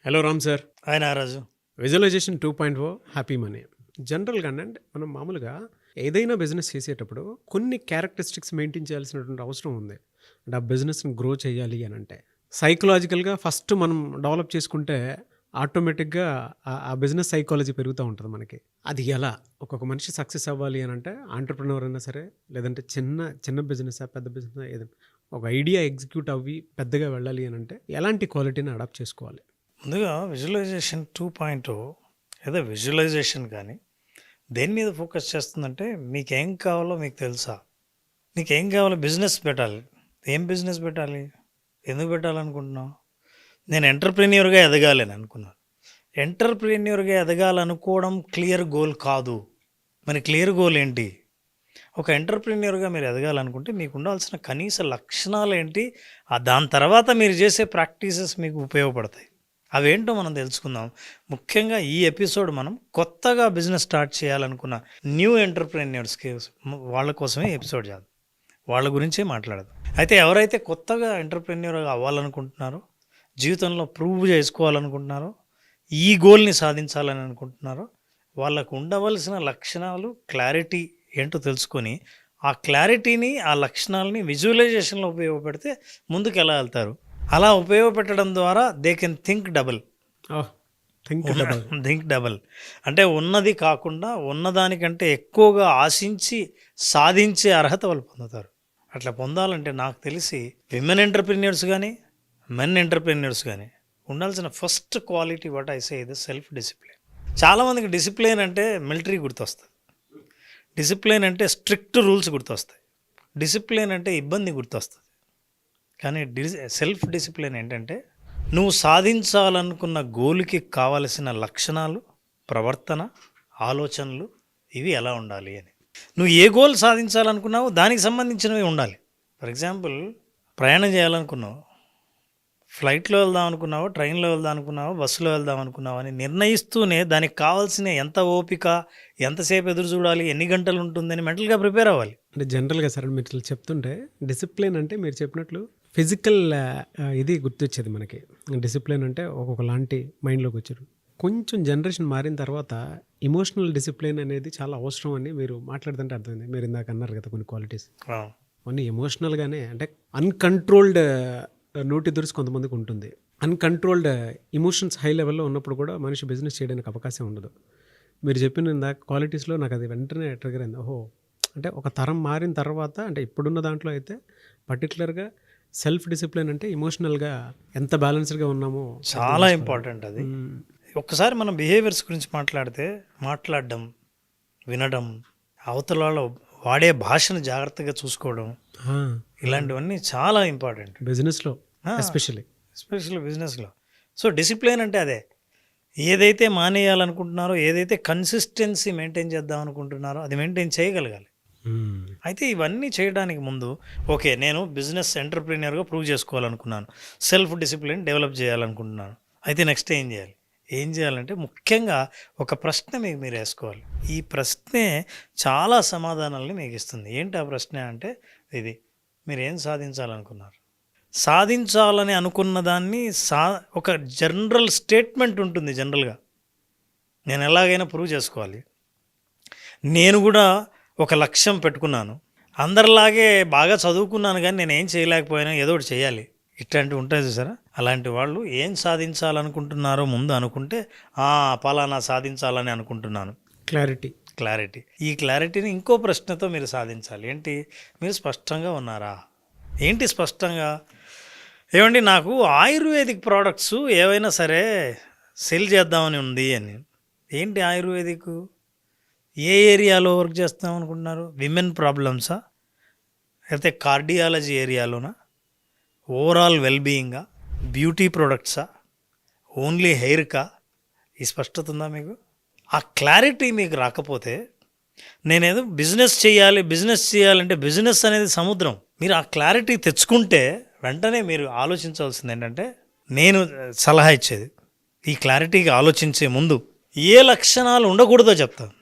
Hello Ram sir. Hi Nagaraju. Visualization 2.0 happy money. జనరల్‌గా అంటే మనం మామూలుగా ఏదైనా బిజినెస్ చేసేటప్పుడు కొన్ని క్యారెక్టరిస్టిక్స్ మెయింటైన్ చేయాల్సినటువంటి అవసరం ఉంది. అంటే ఆ బిజినెస్‌ని గ్రో చేయాలి అనంటే. సైకలాజికల్‌గా ఫస్ట్ మనం డెవలప్ చేసుకుంటే ఆటోమేటిక్‌గా ఆ బిజినెస్ సైకాలజీ పెరుగుతా ఉంటది మనకి. అది ఎలా? ఒక్కొక్క మనిషి సక్సెస్ అవ్వాలి అనంటే ఆంట్రప్రెన్యూర్ అయినా సరే, లేదంటే చిన్న బిజినెసా, పెద్ద బిజినెసా ఏదైనా ఒక ఐడియా ఎగ్జిక్యూట్ అవ్వి పెద్దగా వెళ్ళాలి అనంటే ఎలాంటి క్వాలిటీని అడాప్ట్ చేసుకోవాలి? ముందుగా విజువలైజేషన్ 2.0 ఏదో విజువలైజేషన్ కానీ దేని మీద ఫోకస్ చేస్తుందంటే మీకేం కావాలో మీకు తెలుసా? నీకేం కావాలో బిజినెస్ పెట్టాలి. ఏం బిజినెస్ పెట్టాలి? ఎందుకు పెట్టాలనుకుంటున్నావు? నేను ఎంటర్‌ప్రెన్యూర్‌గా ఎదగాలి అని అనుకున్నాను. ఎంటర్‌ప్రెన్యూర్‌గా ఎదగాలనుకోవడం క్లియర్ గోల్ కాదు. మరి క్లియర్ గోల్ ఏంటి? ఒక ఎంటర్‌ప్రెన్యూర్‌గా మీరు ఎదగాలనుకుంటే మీకు ఉండాల్సిన కనీస లక్షణాలేంటి? దాని తర్వాత మీరు చేసే ప్రాక్టీసెస్ మీకు ఉపయోగపడతాయి. అవేంటో మనం తెలుసుకుందాం. ముఖ్యంగా ఈ ఎపిసోడ్ మనం కొత్తగా బిజినెస్ స్టార్ట్ చేయాలనుకున్న న్యూ ఎంటర్‌ప్రెన్యూర్స్‌కి వాళ్ళ కోసమే ఎపిసోడ్ చేద్దాం. వాళ్ళ గురించే మాట్లాడదాం. అయితే ఎవరైతే కొత్తగా ఎంటర్‌ప్రెన్యూర్‌గా అవ్వాలనుకుంటున్నారో, జీవితంలో ప్రూవ్ చేసుకోవాలనుకుంటున్నారో, ఈ గోల్‌ని సాధించాలని అనుకుంటున్నారో, వాళ్ళకు ఉండవలసిన లక్షణాలు, క్లారిటీ ఏంటో తెలుసుకొని, ఆ క్లారిటీని, ఆ లక్షణాలని విజువలైజేషన్‌లో ఉపయోగపెడితే ముందుకెలా వెళ్తారు? అలా ఉపయోగపెట్టడం ద్వారా they can think double. Think double అంటే ఉన్నది కాకుండా ఉన్నదానికంటే ఎక్కువగా ఆశించి సాధించే అర్హత వాళ్ళు పొందుతారు. అట్లా పొందాలంటే నాకు తెలిసి విమెన్ ఎంటర్‌ప్రెన్యూర్స్ కానీ, మెన్ ఎంటర్‌ప్రెన్యూర్స్ కానీ ఉండాల్సిన first quality what I say ఇది సెల్ఫ్ డిసిప్లిన్. చాలామందికి డిసిప్లిన్ అంటే మిలిటరీ గుర్తొస్తుంది. డిసిప్లిన్ అంటే స్ట్రిక్ట్ రూల్స్ గుర్తొస్తాయి. డిసిప్లిన్ అంటే ఇబ్బంది గుర్తొస్తుంది. కానీ సెల్ఫ్ డిసిప్లిన్ ఏంటంటే నువ్వు సాధించాలనుకున్న గోల్కి కావలసిన లక్షణాలు, ప్రవర్తన, ఆలోచనలు ఇవి ఎలా ఉండాలి అని. నువ్వు ఏ గోల్ సాధించాలనుకున్నావో దానికి సంబంధించినవి ఉండాలి. ఫర్ ఎగ్జాంపుల్ ప్రయాణం చేయాలనుకున్నావు, ఫ్లైట్లో వెళ్దాం అనుకున్నావో, ట్రైన్లో వెళ్దాం అనుకున్నావో, బస్సులో వెళ్దాం అనుకున్నావో అని నిర్ణయిస్తూనే దానికి కావాల్సిన ఎంత ఓపిక, ఎంతసేపు ఎదురు చూడాలి, ఎన్ని గంటలు ఉంటుందని మెంటల్గా ప్రిపేర్ అవ్వాలి. అంటే జనరల్‌గా సార్ మీరు ఇట్లా చెప్తుంటే డిసిప్లిన్ అంటే మీరు చెప్పినట్లు ఫిజికల్ ఇది గుర్తొచ్చేది మనకి. డిసిప్లిన్ అంటే ఒక్కొక్కలాంటి మైండ్‌లోకి వచ్చారు. కొంచెం జనరేషన్ మారిన తర్వాత ఎమోషనల్ డిసిప్లిన్ అనేది చాలా అవసరం అని మీరు మాట్లాడుతుంటే అర్థమైంది. మీరు ఇందాక అన్నారు కదా కొన్ని క్వాలిటీస్. అవన్నీ ఎమోషనల్‌గానే అంటే అన్‌కంట్రోల్డ్ నోటి దురుసు కొంతమందికి ఉంటుంది. అన్‌కంట్రోల్డ్ ఎమోషన్స్ హై లెవెల్‌లో ఉన్నప్పుడు కూడా మనిషి బిజినెస్ చేయడానికి అవకాశం ఉండదు. మీరు చెప్పిన ఇందాక క్వాలిటీస్‌లో నాకు అది వెంటనే ట్రిగ్గర్ అయింది. ఓహో! అంటే ఒక తరం మారిన తర్వాత అంటే ఇప్పుడున్న దాంట్లో అయితే పర్టికులర్‌గా సెల్ఫ్ డిసిప్లిన్ అంటే ఎమోషనల్‌గా ఎంత బ్యాలెన్స్డ్‌గా ఉన్నామో చాలా ఇంపార్టెంట్ అది. ఒక్కసారి మనం బిహేవియర్స్ గురించి మాట్లాడడం, వినడం, అవతల వాళ్ళు వాడే భాషను జాగ్రత్తగా చూసుకోవడం, ఇలాంటివన్నీ చాలా ఇంపార్టెంట్ బిజినెస్‌లో ఎస్పెషల్లీ బిజినెస్లో. సో డిసిప్లిన్ అంటే అదే. ఏదైతే మానేయాలనుకుంటున్నారో, ఏదైతే కన్సిస్టెన్సీ మెయింటైన్ చేద్దాం అనుకుంటున్నారో అది మెయింటైన్ చేయగలగాలి. అయితే ఇవన్నీ చేయడానికి ముందు ఓకే, నేను బిజినెస్ ఎంటర్‌ప్రెన్యూర్‌గా ప్రూవ్ చేసుకోవాలనుకున్నాను, సెల్ఫ్ డిసిప్లిన్ డెవలప్ చేయాలనుకుంటున్నాను. అయితే నెక్స్ట్ ఏం చేయాలి? ఏం చేయాలంటే ముఖ్యంగా ఒక ప్రశ్న మీరు వేసుకోవాలి. ఈ ప్రశ్నే చాలా సమాధానాలని మీకు ఇస్తుంది. ఏంటి ఆ ప్రశ్న అంటే ఇది, మీరేం సాధించాలనుకున్నారు? సాధించాలని అనుకున్న దాన్ని ఒక జనరల్ స్టేట్మెంట్ ఉంటుంది. జనరల్గా నేను ఎలాగైనా ప్రూవ్ చేసుకోవాలి, నేను కూడా ఒక లక్ష్యం పెట్టుకున్నాను, అందరిలాగే బాగా చదువుకున్నాను కానీ నేనేం చేయలేకపోయినా ఏదో ఒకటి చేయాలి, ఇట్లాంటివి ఉంటాయి చూసారా. అలాంటి వాళ్ళు ఏం సాధించాలనుకుంటున్నారో ముందు అనుకుంటే పలానా సాధించాలని అనుకుంటున్నాను, క్లారిటీ. ఈ క్లారిటీని ఇంకో ప్రశ్నతో మీరు సాధించాలి. ఏంటి? మీరు స్పష్టంగా ఉన్నారా? ఏంటి స్పష్టంగా? ఏమండి, నాకు ఆయుర్వేదిక్ ప్రోడక్ట్స్ ఏవైనా సరే సెల్ చేద్దామని ఉంది అని. ఏంటి ఆయుర్వేదిక్? ఏ ఏరియాలో వర్క్ చేస్తాం అనుకుంటున్నారు? విమెన్ ప్రాబ్లమ్సా, అయితే కార్డియాలజీ ఏరియాలోనా, ఓవరాల్ వెల్బీయింగా, బ్యూటీ ప్రోడక్ట్సా, ఓన్లీ హెయిర్కా? ఈ స్పష్టత ఉందా మీకు? ఆ క్లారిటీ మీకు రాకపోతే నేనేదో బిజినెస్ చేయాలంటే బిజినెస్ అనేది సముద్రం. మీరు ఆ క్లారిటీ తెచ్చుకుంటే వెంటనే మీరు ఆలోచించవలసింది ఏంటంటే, నేను సలహా ఇచ్చేది ఈ క్లారిటీగా ఆలోచించే ముందు ఏ లక్షణాలు ఉండకూడదో చెప్తాను.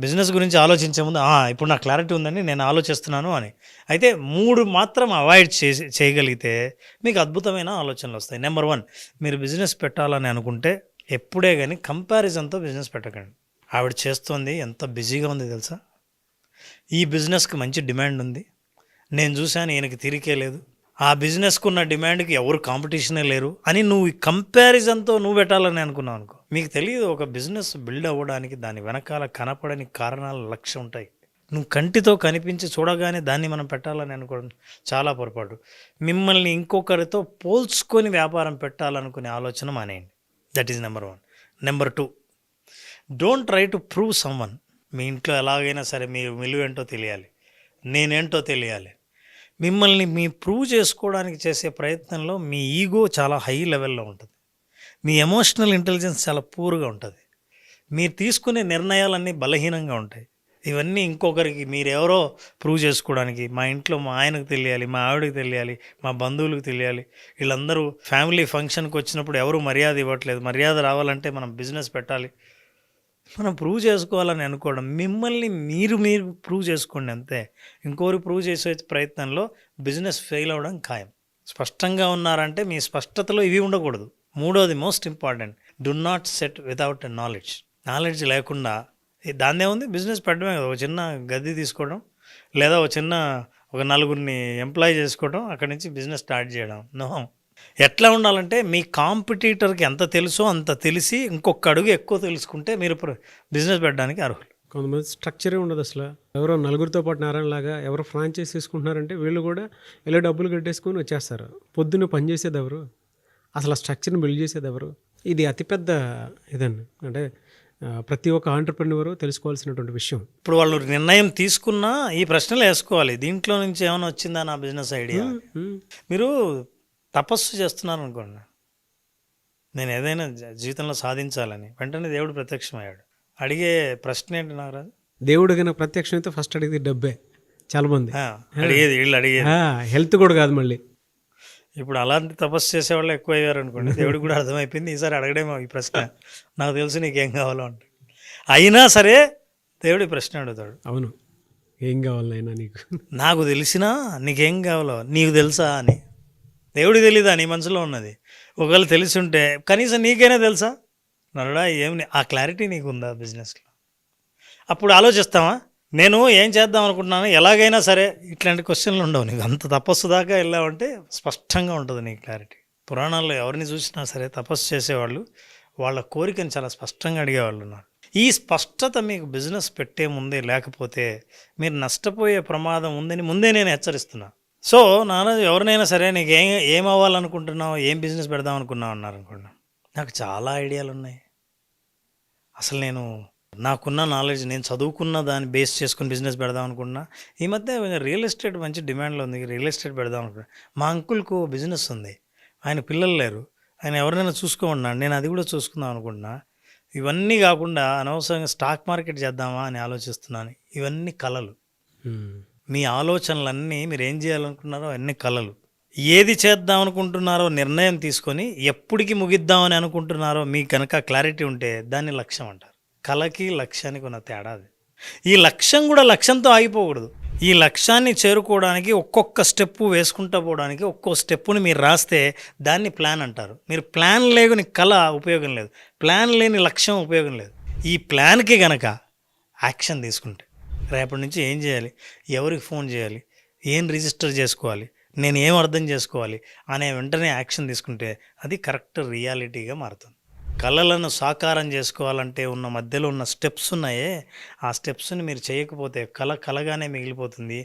బిజినెస్ గురించి ఆలోచించే ముందు ఇప్పుడు నాకు క్లారిటీ ఉందని నేను ఆలోచిస్తున్నాను అని. అయితే 3 మాత్రం అవాయిడ్ చేయగలిగితే మీకు అద్భుతమైన ఆలోచనలు వస్తాయి. నెంబర్ 1, మీరు బిజినెస్ పెట్టాలని అనుకుంటే ఎప్పుడే కానీ కంపారిజన్తో బిజినెస్ పెట్టకండి. ఆవిడ చేస్తోంది ఎంత బిజీగా ఉంది తెలుసా, ఈ బిజినెస్కి మంచి డిమాండ్ ఉంది, నేను చూశాను ఈయనకి తీరికే లేదు, ఆ బిజినెస్కు ఉన్న డిమాండ్కి ఎవరు కాంపిటీషనే లేరు అని నువ్వు ఈ కంపారిజన్తో నువ్వు పెట్టాలని అనుకున్నావు అనుకో, మీకు తెలియదు ఒక బిజినెస్ బిల్డ్ అవ్వడానికి దాని వెనకాల కనపడని కారణాలు లక్ష ఉంటాయి. నువ్వు కంటితో కనిపించి చూడగానే దాన్ని మనం పెట్టాలని అనుకోవడం చాలా పొరపాటు. మిమ్మల్ని ఇంకొకరితో పోల్చుకొని వ్యాపారం పెట్టాలనుకునే ఆలోచన మానేయండి. That is number 1. Number 2, don't try to prove someone. మీ ఇంట్లో ఎలాగైనా సరే మీ విలువ ఏంటో తెలియాలి, నేనేంటో తెలియాలి. మిమ్మల్ని మీ ప్రూవ్ చేసుకోవడానికి చేసే ప్రయత్నంలో మీ ఈగో చాలా హై లెవెల్లో ఉంటుంది, మీ ఎమోషనల్ ఇంటెలిజెన్స్ చాలా పూర్గా ఉంటుంది, మీరు తీసుకునే నిర్ణయాలన్నీ బలహీనంగా ఉంటాయి. ఇవన్నీ ఇంకొకరికి మీరెవరో ప్రూవ్ చేసుకోవడానికి, మా ఇంట్లో మా ఆయనకు తెలియాలి, మా ఆవిడకి తెలియాలి, మా బంధువులకు తెలియాలి, వీళ్ళందరూ ఫ్యామిలీ ఫంక్షన్కి వచ్చినప్పుడు ఎవరు మర్యాద ఇవ్వట్లేదు, మర్యాద రావాలంటే మనం బిజినెస్ పెట్టాలి, మనం ప్రూవ్ చేసుకోవాలని అనుకోవడం. మిమ్మల్ని మీరు ప్రూవ్ చేసుకోండి అంతే. ఇంకోరు ప్రూవ్ చేసే ప్రయత్నంలో బిజినెస్ ఫెయిల్ అవ్వడం ఖాయం. స్పష్టంగా ఉన్నారంటే మీ స్పష్టతలో ఇవి ఉండకూడదు. 3వది most important, do not set without knowledge. Knowledge లేకుండా దాన్నే ఉంది, బిజినెస్ పెట్టడమే కదా, ఒక చిన్న గది తీసుకోవడం లేదా ఒక 4గురిని ఎంప్లాయ్ చేసుకోవడం, అక్కడి నుంచి బిజినెస్ స్టార్ట్ చేయడం. నో, ఎట్లా ఉండాలంటే మీ కాంపిటీటర్కి ఎంత తెలుసో అంత తెలిసి ఇంకొక అడుగు ఎక్కువ తెలుసుకుంటే మీరు బిజినెస్ పెట్టడానికి అర్హులు. కొంతమంది స్ట్రక్చరే ఉండదు అసలు. ఎవరో 4గురితో పాటు నారాయణలాగా ఎవరో ఫ్రాంచైజ్ తీసుకుంటున్నారంటే వీళ్ళు కూడా ఇలా డబ్బులు కట్టేసుకొని వచ్చేస్తారు. పొద్దున్న పని చేసేది ఎవరు, అసలు ఆ స్ట్రక్చర్ని బిల్డ్ చేసేది ఎవరు? ఇది అతిపెద్ద ఇదండి. అంటే ప్రతి ఒక్క ఆంటర్ప్రెన్యూర్ తెలుసుకోవాల్సినటువంటి విషయం. ఇప్పుడు వాళ్ళు నిర్ణయం తీసుకున్నా ఈ ప్రశ్నలు వేసుకోవాలి, దీంట్లో నుంచి ఏమైనా వచ్చిందా నా బిజినెస్ ఐడియా. మీరు తపస్సు చేస్తున్నాను అనుకోండి, నేను ఏదైనా జీవితంలో సాధించాలని, వెంటనే దేవుడు ప్రత్యక్షమయ్యాడు. అడిగే ప్రశ్న ఏంటి నాగరాజు? దేవుడు కనుక ప్రత్యక్షం అయితే ఫస్ట్ అడిగేది డబ్బే. చాలా మంది వీళ్ళు అడిగేది హెల్త్ కూడా కాదు. మళ్ళీ ఇప్పుడు అలాంటి తపస్సు చేసేవాళ్ళు ఎక్కువ అయ్యారు అనుకోండి, దేవుడికి కూడా అర్థమైపోయింది ఈసారి అడగడేమో ఈ ప్రశ్న, నాకు తెలుసు నీకేం కావాలో అంటే. అయినా సరే దేవుడి ప్రశ్న అడుగుతాడు. అవును, ఏం కావాలైనా నీకు, నాకు తెలిసినా నీకేం కావాలో నీకు తెలుసా అని. దేవుడికి తెలీదా నీ మనసులో ఉన్నది? ఒకవేళ తెలిసి ఉంటే కనీసం నీకైనా తెలుసా నరుడా, ఆ క్లారిటీ నీకు ఉందా బిజినెస్లో? అప్పుడు ఆలోచిస్తావా, నేను ఏం చేద్దాం అనుకుంటున్నాను, ఎలాగైనా సరే ఇట్లాంటి క్వశ్చన్లు ఉండవు నీకు. అంత తపస్సు దాకా వెళ్ళావంటే స్పష్టంగా ఉంటుంది నీ క్లారిటీ. పురాణాల్లో ఎవరిని చూసినా సరే తపస్సు చేసేవాళ్ళు వాళ్ళ కోరికను చాలా స్పష్టంగా అడిగేవాళ్ళు ఉన్నారు. ఈ స్పష్టత మీకు బిజినెస్ పెట్టే ముందే లేకపోతే మీరు నష్టపోయే ప్రమాదం ఉందని ముందే నేను హెచ్చరిస్తున్నా. సో నాన్న, ఎవరినైనా సరే నీకు ఏం అవ్వాలనుకుంటున్నావు, ఏం బిజినెస్ పెడదాం అనుకున్నావు అన్నారు అనుకున్నా, నాకు చాలా ఐడియాలు ఉన్నాయి, అసలు నాకున్న నాలెడ్జ్, నేను చదువుకున్న దాన్ని బేస్ చేసుకుని బిజినెస్ పెడదాం అనుకున్నా. ఈ మధ్య రియల్ ఎస్టేట్ మంచి డిమాండ్లో ఉంది, రియల్ ఎస్టేట్ పెడదాం అనుకున్నా. మా అంకుల్కు బిజినెస్ ఉంది, ఆయన పిల్లలు లేరు, ఆయన ఎవరినైనా చూసుకోమన్నాడు, నేను అది కూడా చూసుకుందాం అనుకుంటున్నా. ఇవన్నీ కాకుండా అనవసరంగా స్టాక్ మార్కెట్ చేద్దామా అని ఆలోచిస్తున్నాను. ఇవన్నీ కలలు. మీ ఆలోచనలన్నీ మీరు ఏం చేయాలనుకున్నారో అన్ని కలలు. ఏది చేద్దాం అనుకుంటున్నారో నిర్ణయం తీసుకొని ఎప్పటికి ముగిద్దామని అనుకుంటున్నారో మీకు కనుక క్లారిటీ ఉంటే దాన్ని లక్ష్యం అంటారు. కళకి లక్ష్యానికి ఉన్న తేడా అది. ఈ లక్ష్యం కూడా లక్ష్యంతో ఆగిపోకూడదు. ఈ లక్ష్యాన్ని చేరుకోవడానికి ఒక్కొక్క స్టెప్పు వేసుకుంటూ పోవడానికి ఒక్కో స్టెప్పుని మీరు రాస్తే దాన్ని ప్లాన్ అంటారు. మీరు ప్లాన్ లేని కళ ఉపయోగం లేదు, ప్లాన్ లేని లక్ష్యం ఉపయోగం లేదు. ఈ ప్లాన్కి గనక యాక్షన్ తీసుకుంటే రేపటి నుంచి ఏం చేయాలి, ఎవరికి ఫోన్ చేయాలి, ఏం రిజిస్టర్ చేసుకోవాలి, నేను ఏం అర్థం చేసుకోవాలి అనే వెంటనే యాక్షన్ తీసుకుంటే అది కరెక్ట్ రియాలిటీగా మారుతుంది. కళలను సాకారం చేసుకోవాలంటే ఉన్న మధ్యలో ఉన్న స్టెప్స్ ఉన్నాయే, ఆ స్టెప్స్ని మీరు చేయకపోతే కళగానే మిగిలిపోతుంది.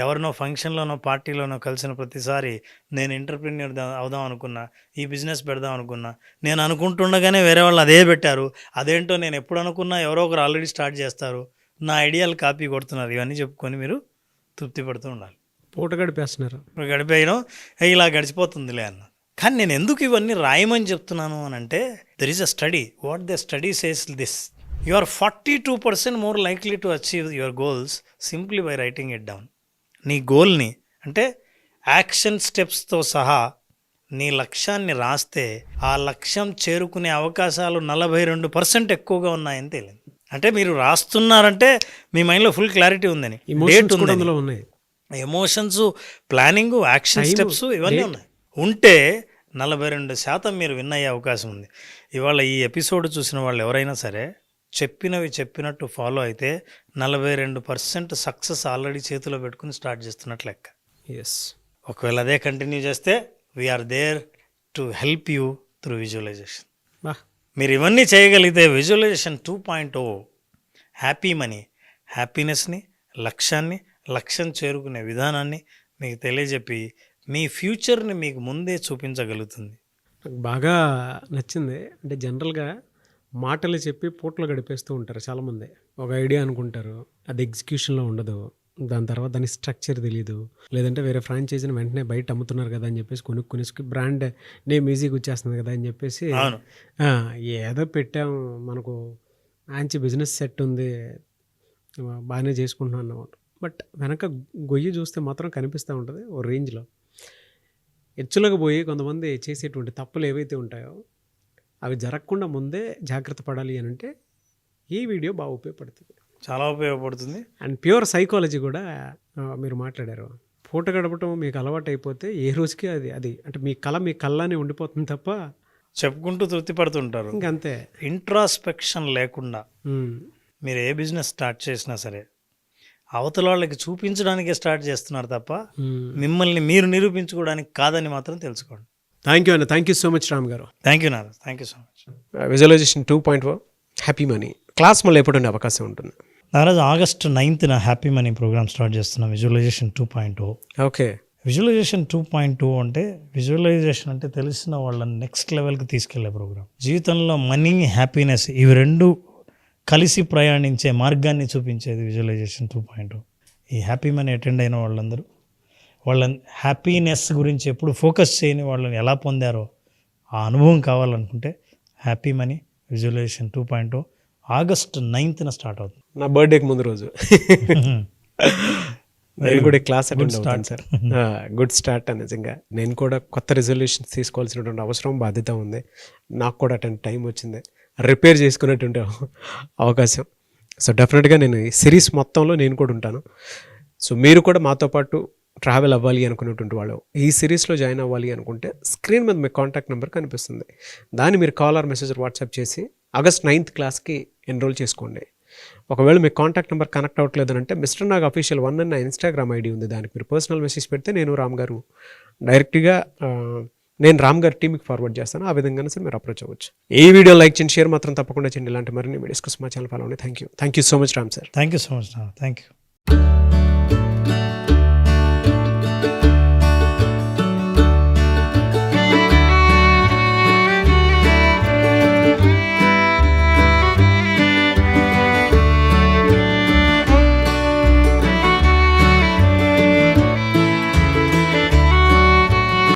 ఎవరినో ఫంక్షన్లోనో పార్టీలోనో కలిసిన ప్రతిసారి నేను ఎంటర్‌ప్రెన్యూర్ అవుదాం అనుకున్నా, ఈ బిజినెస్ పెడదాం అనుకున్నా, నేను అనుకుంటుండగానే వేరే వాళ్ళు అదే పెట్టారు, అదేంటో నేను ఎప్పుడు అనుకున్నా ఎవరో ఒకరు ఆల్రెడీ స్టార్ట్ చేస్తారు, నా ఐడియాలు కాపీ కొడుతున్నారు, ఇవన్నీ చెప్పుకొని మీరు తృప్తి పడుతూ ఉండాలి. పూట గడిపేస్తున్నారు, గడిపేయడం ఇలా గడిచిపోతుందిలే అన్న. కానీ నేను ఎందుకు ఇవన్నీ రాయమని చెప్తున్నాను అని అంటే, there is a study. What the study says this: you are 42% more likely to achieve your goals simply by writing it down. నీ గోల్ని అంటే యాక్షన్ స్టెప్స్తో సహా నీ లక్ష్యాన్ని రాస్తే ఆ లక్ష్యం చేరుకునే అవకాశాలు 42% ఎక్కువగా ఉన్నాయని తేలింది. అంటే మీరు రాస్తున్నారంటే మీ మైండ్లో ఫుల్ క్లారిటీ ఉందని, డేట్ ఇమోషన్స్ కూడా ఉందని, అందులో ఉన్నాయి. Emotions, planning, action Time, steps ఇవన్నీ date. ఉన్నాయి. ఉంటే 42% మీరు విన్ అయ్యే అవకాశం ఉంది. ఇవాళ ఈ ఎపిసోడ్ చూసిన వాళ్ళు ఎవరైనా సరే చెప్పినవి చెప్పినట్టు ఫాలో అయితే 42% సక్సెస్ ఆల్రెడీ చేతిలో పెట్టుకుని స్టార్ట్ చేస్తున్నట్లు లెక్క. ఎస్. ఒకవేళ అదే కంటిన్యూ చేస్తే we are there to help you through visualization. బా. మీరు ఇవన్నీ చేయగలిగితే విజువలైజేషన్ 2.0 హ్యాపీ మనీ, హ్యాపీనెస్ని, లక్ష్యం చేరుకునే విధానాన్ని మీకు తెలియజెప్పి మీ ఫ్యూచర్ని మీకు ముందే చూపించగలుగుతుంది. నాకు బాగా నచ్చింది. అంటే జనరల్గా మాటలు చెప్పి పూటలు గడిపేస్తూ ఉంటారు చాలామంది. ఒక ఐడియా అనుకుంటారు, అది ఎగ్జిక్యూషన్లో ఉండదు, దాని తర్వాత దాని స్ట్రక్చర్ తెలియదు, లేదంటే వేరే ఫ్రాంచైజీని వెంటనే బయట అమ్ముతున్నారు కదా అని చెప్పేసి కొనుక్కునేసి బ్రాండ్ నేమ్ ఈజీగా వచ్చేస్తుంది కదా అని చెప్పేసి అవును, ఏదో పెట్టాము, మనకు మంచి బిజినెస్ సెట్ ఉంది, బాగానే చేసుకుంటున్నాం అన్నమాట. బట్ వెనక గొయ్యి చూస్తే మాత్రం కనిపిస్తూ ఉంటుంది ఓ రేంజ్లో. ఎచ్చులకు పోయి కొంతమంది చేసేటువంటి తప్పులు ఏవైతే ఉంటాయో అవి జరగకుండా ముందే జాగ్రత్త పడాలి అని అంటే ఈ వీడియో బాగా ఉపయోగపడుతుంది. చాలా ఉపయోగపడుతుంది. అండ్ ప్యూర్ సైకాలజీ కూడా మీరు మాట్లాడారు. పూట గడపటం మీకు అలవాటు అయిపోతే ఏ రోజుకి అది అంటే మీ కళనే ఉండిపోతుంది తప్ప చెప్పుకుంటూ తృప్తి పడుతుంటారు. ఇంకంతే. ఇంట్రాస్పెక్షన్ లేకుండా మీరు ఏ బిజినెస్ స్టార్ట్ చేసినా సరే అవతల వాళ్ళకి చూపించడానికే స్టార్ట్ చేస్తున్నారు తప్ప మిమ్మల్ని మీరు నిరూపించుకోవడానికి కాదని మాత్రం తెలుసుకోండి. థ్యాంక్ యూ అన్న. Thank you so much Ram గారు. Thank you Naraj, thank you so much. Visualization 2.0 happy money class మళ్ళీ ఎప్పుడు ఉండే అవకాశం ఉంటుంది? Naraj August 9th happy money program start చేస్తున్నాం, విజువలైజేషన్ 2.0. ఓకే. విజువలైజేషన్ 2.0 అంటే విజువలైజేషన్ అంటే తెలిసిన వాళ్ళని నెక్స్ట్ లెవెల్కి తీసుకెళ్లే ప్రోగ్రామ్. జీవితంలో మనీ, హ్యాపీనెస్ ఇవి రెండు కలిసి ప్రయాణించే మార్గాన్ని చూపించేది విజువలైజేషన్ 2.0. ఈ హ్యాపీ మనీ అటెండ్ అయిన వాళ్ళందరూ వాళ్ళ హ్యాపీనెస్ గురించి ఎప్పుడు ఫోకస్ చేయని వాళ్ళని ఎలా పొందారో ఆ అనుభవం కావాలనుకుంటే happy money visualization 2.0 August 9th start అవుతుంది. నా బర్త్డేకి ముందు రోజు నేను కూడా క్లాస్ అటెండ్ అవుతాను సార్. Good start. నిజంగా నేను కూడా కొత్త రిజల్యూషన్స్ తీసుకోవాల్సినటువంటి అవసరం, బాధ్యత ఉంది. నాకు కూడా అటెండ్ టైం వచ్చింది, రిపేర్ చేసుకునేటువంటి అవకాశం. సో డెఫినెట్గా నేను ఈ సిరీస్ మొత్తంలో నేను కూడా ఉంటాను. సో మీరు కూడా మాతో పాటు ట్రావెల్ అవ్వాలి అనుకునేటువంటి వాళ్ళు ఈ సిరీస్లో జాయిన్ అవ్వాలి అనుకుంటే స్క్రీన్ మీద మీ కాంటాక్ట్ నెంబర్ కనిపిస్తుంది. దాన్ని మీరు కాల్ ఆర్ మెసేజ్ వాట్సాప్ చేసి August 9th క్లాస్కి ఎన్రోల్ చేసుకోండి. ఒకవేళ మీ కాంటాక్ట్ నెంబర్ కనెక్ట్ అవ్వట్లేదనంటే మిస్టర్ నాగ్ అఫీషియల్ 1 అన్న ఇన్స్టాగ్రామ్ ఐడి ఉంది, దానికి మీరు పర్సనల్ మెసేజ్ పెడితే నేను రామ్ గారు డైరెక్ట్గా నేను రామ్ గారి టీమ్కి ఫార్వర్డ్ చేస్తాను. ఆ విధంగానే సార్ మీరు అప్రోచ్ అవ్వచ్చు. ఈ వీడియో లైక్ చేయండి, షేర్ మాత్రం తప్పకుండా చేయండి. ఇలాంటి మరిన్ని వీడియోస్ కోసం మా ఛానల్ ఫాలో అవ్వండి. Thank you so much Ram sir. Thank you so much. Thank you.